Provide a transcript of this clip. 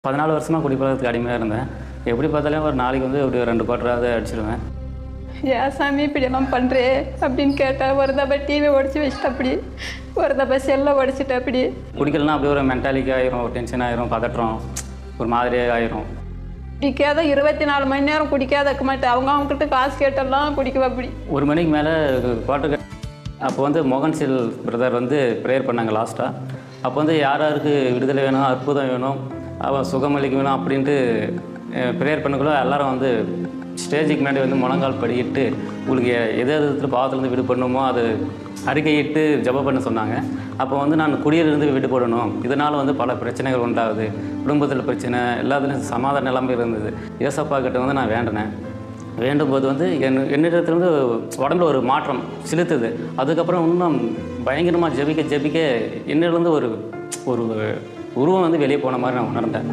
14 வருஷமாக குடிப்பழக்கத்துக்கு அடிமையாக இருந்தேன். எப்படி பார்த்தாலும் ஒரு நாளைக்கு வந்து ஒரு 2 குவார்ட்டராவது அடிச்சிடுவேன். ஏன் சாமி இப்படியெல்லாம் பண்ணுறே அப்படின்னு கேட்டால் ஒரு தப்பை டிவி உடச்சி வச்சுட்டு அப்படி ஒரு தப்பை செல்லை உடச்சிட்டு அப்படி. குடிக்கலன்னா அப்படியே ஒரு மென்டாலிட்டி ஆயிரும், ஒரு டென்ஷன் ஆயிரும், பதற்றம், ஒரு மாதிரியே ஆயிரும். குடிக்காத 24 மணி நேரம் குடிக்காத இருக்க மாட்டேன். அவங்ககிட்ட காசு கேட்டெல்லாம் குடிக்குவா அப்படி. 1 மணிக்கு மேலே குவார்ட்டர். அப்போ வந்து மோகன்சில் பிரதர் வந்து ப்ரேயர் பண்ணாங்க லாஸ்ட்டாக. அப்போ வந்து யார் யாருக்கு விடுதலை வேணும், அற்புதம் வேணும், அவன் சுகமளிக்க வேணும் அப்படின்ட்டு ப்ரேயர் பண்ணக்குள்ள எல்லாரும் வந்து ஸ்டேஜுக்கு முன்னாடி வந்து முழங்கால் படிக்கிட்டு உங்களுக்கு எது எது பாவத்துலேருந்து விடுபடணுமோ அது அறிக்கையிட்டு ஜெபம் பண்ண சொன்னாங்க. அப்போ வந்து நான் குடியிலிருந்து விடுபடணும், இதனால் வந்து பல பிரச்சனைகள் உண்டாகுது, குடும்பத்தில் பிரச்சனை, எல்லாத்துலேயும் சமாதானம் எல்லாமே இருந்தது. ஏசப்பா கிட்ட வந்து நான் வேண்டினேன். வேண்டும்போது வந்து என்னிடத்துலேருந்து உடம்புல ஒரு மாற்றம் செலுத்துது. அதுக்கப்புறம் இன்னும் பயங்கரமாக ஜெபிக்க என்னிலேருந்து ஒரு உருவம் வந்து வெளியே போன மாதிரி நான் உணர்ந்தேன்.